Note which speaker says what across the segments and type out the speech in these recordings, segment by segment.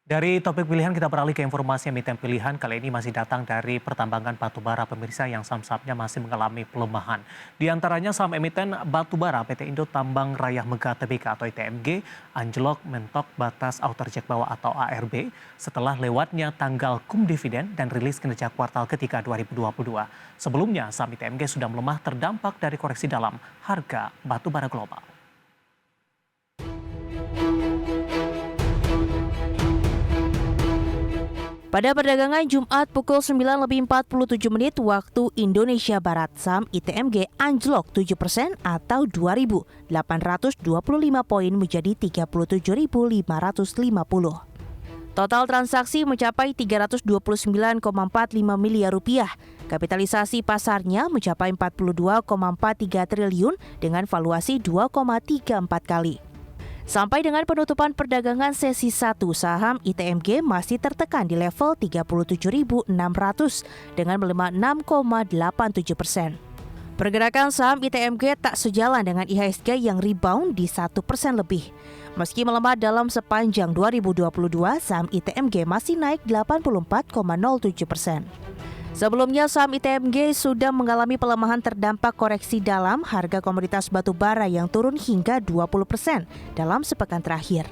Speaker 1: Dari topik pilihan kita beralih ke informasi emiten pilihan. Kali ini masih datang dari pertambangan batubara pemirsa yang saham-sahamnya masih mengalami pelemahan. Di antaranya saham emiten batubara PT Indo Tambang Raya Megah Tbk atau ITMG anjlok mentok batas outer jack bawah atau ARB setelah lewatnya tanggal kum dividen dan rilis kinerja kuartal ketiga 2022. Sebelumnya saham ITMG sudah melemah terdampak dari koreksi dalam harga batubara global.
Speaker 2: Pada perdagangan Jumat pukul 9.47 waktu Indonesia Barat, saham ITMG anjlok 7% atau 2.825 poin menjadi 37.550. Total transaksi mencapai 329,45 miliar rupiah. Kapitalisasi pasarnya mencapai 42,43 triliun dengan valuasi 2,34 kali. Sampai dengan penutupan perdagangan sesi 1, saham ITMG masih tertekan di level 37.600 dengan melemah 6,87%. Pergerakan saham ITMG tak sejalan dengan IHSG yang rebound di 1% lebih. Meski melemah dalam sepanjang 2022, saham ITMG masih naik 84,07%. Sebelumnya saham ITMG sudah mengalami pelemahan terdampak koreksi dalam harga komoditas batu bara yang turun hingga 20% dalam sepekan terakhir.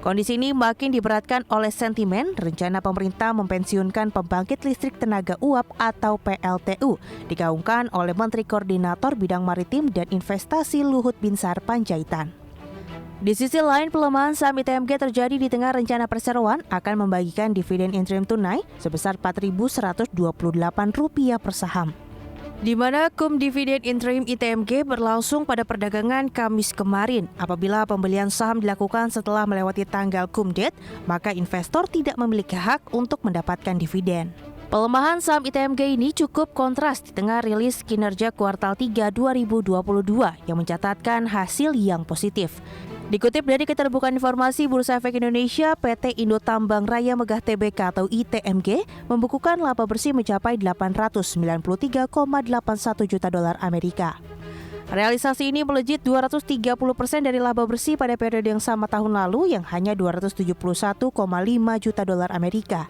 Speaker 2: Kondisi ini makin diberatkan oleh sentimen rencana pemerintah mempensiunkan pembangkit listrik tenaga uap atau PLTU digaungkan oleh Menteri Koordinator Bidang Maritim dan Investasi Luhut Binsar Panjaitan. Di sisi lain, pelemahan saham ITMG terjadi di tengah rencana perseroan akan membagikan dividen interim tunai sebesar Rp4.128 per saham. Di mana kum dividen interim ITMG berlangsung pada perdagangan Kamis kemarin. Apabila pembelian saham dilakukan setelah melewati tanggal kum date, maka investor tidak memiliki hak untuk mendapatkan dividen. Pelemahan saham ITMG ini cukup kontras di tengah rilis kinerja kuartal 3 2022 yang mencatatkan hasil yang positif. Dikutip dari Keterbukaan Informasi Bursa Efek Indonesia, PT Indo Tambang Raya Megah Tbk atau ITMG membukukan laba bersih mencapai 893,81 juta dolar Amerika. Realisasi ini melejit 230% dari laba bersih pada periode yang sama tahun lalu yang hanya 271,5 juta dolar Amerika.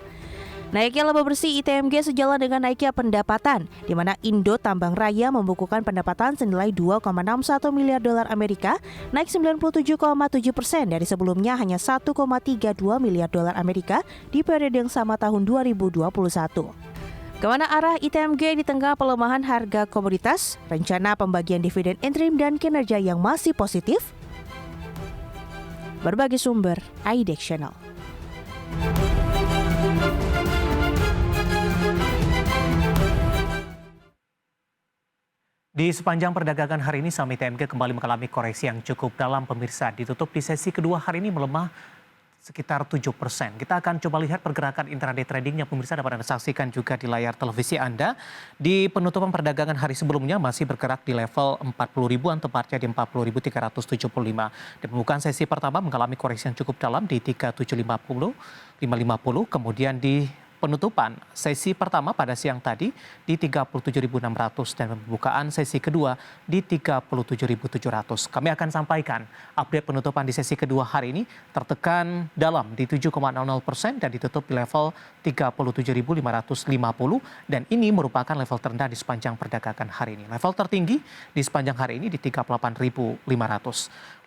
Speaker 2: Naiknya laba bersih ITMG sejalan dengan naiknya pendapatan, di mana Indo Tambang Raya membukukan pendapatan senilai 2,61 miliar dolar Amerika, naik 97,7% dari sebelumnya hanya 1,32 miliar dolar Amerika di periode yang sama tahun 2021. Kemana arah ITMG di tengah pelemahan harga komoditas, rencana pembagian dividen interim dan kinerja yang masih positif? Berbagai sumber, IDEX Channel.
Speaker 1: Di sepanjang perdagangan hari ini, saham ITMG kembali mengalami koreksi yang cukup dalam pemirsa. Ditutup di sesi kedua hari ini melemah sekitar 7%. Kita akan coba lihat pergerakan intraday tradingnya pemirsa dapat Anda saksikan juga di layar televisi Anda. Di penutupan perdagangan hari sebelumnya masih bergerak di level 40 ribuan, tepatnya di 40.375. Di pembukaan sesi pertama mengalami koreksi yang cukup dalam di 3750, 550, kemudian di penutupan sesi pertama pada siang tadi di 37.600 dan pembukaan sesi kedua di 37.700. Kami akan sampaikan update penutupan di sesi kedua hari ini tertekan dalam di 7,00% dan ditutup di level 37.550 dan ini merupakan level terendah di sepanjang perdagangan hari ini. Level tertinggi di sepanjang hari ini di 38.500.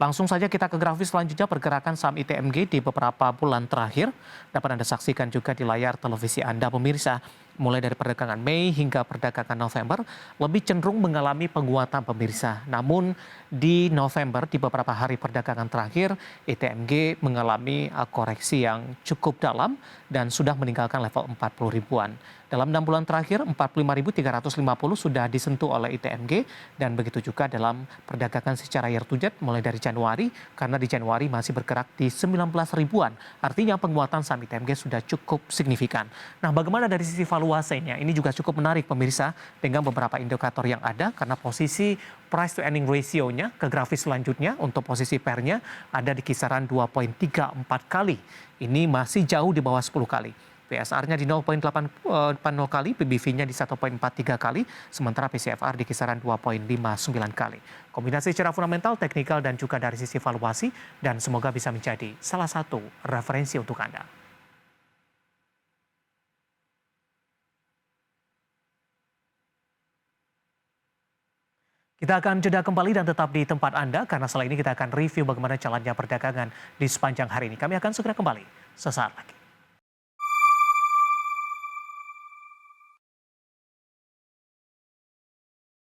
Speaker 1: Langsung saja kita ke grafis selanjutnya pergerakan saham ITMG di beberapa bulan terakhir dapat Anda saksikan juga di layar televisi Anda pemirsa. Mulai dari perdagangan Mei hingga perdagangan November lebih cenderung mengalami penguatan pemirsa. Namun di November di beberapa hari perdagangan terakhir ITMG mengalami koreksi yang cukup dalam dan sudah meninggalkan level 40 ribuan. Dalam 6 bulan terakhir 45.350 sudah disentuh oleh ITMG dan begitu juga dalam perdagangan secara year to date mulai dari Januari karena di Januari masih bergerak di 19 ribuan. Artinya penguatan saham ITMG sudah cukup signifikan. Nah, bagaimana dari sisi valuasinya? Ini juga cukup menarik pemirsa dengan beberapa indikator yang ada karena posisi price to earning ratio-nya ke grafis selanjutnya untuk posisi pair-nya ada di kisaran 2,34 kali. Ini masih jauh di bawah 10 kali. PSR-nya di 0,80 kali, PBV-nya di 1,43 kali, sementara PCFR di kisaran 2,59 kali. Kombinasi secara fundamental, teknikal, dan juga dari sisi valuasi, dan semoga bisa menjadi salah satu referensi untuk Anda. Kita akan jeda kembali dan tetap di tempat Anda karena setelah ini kita akan review bagaimana jalannya perdagangan di sepanjang hari ini. Kami akan segera kembali sesaat lagi.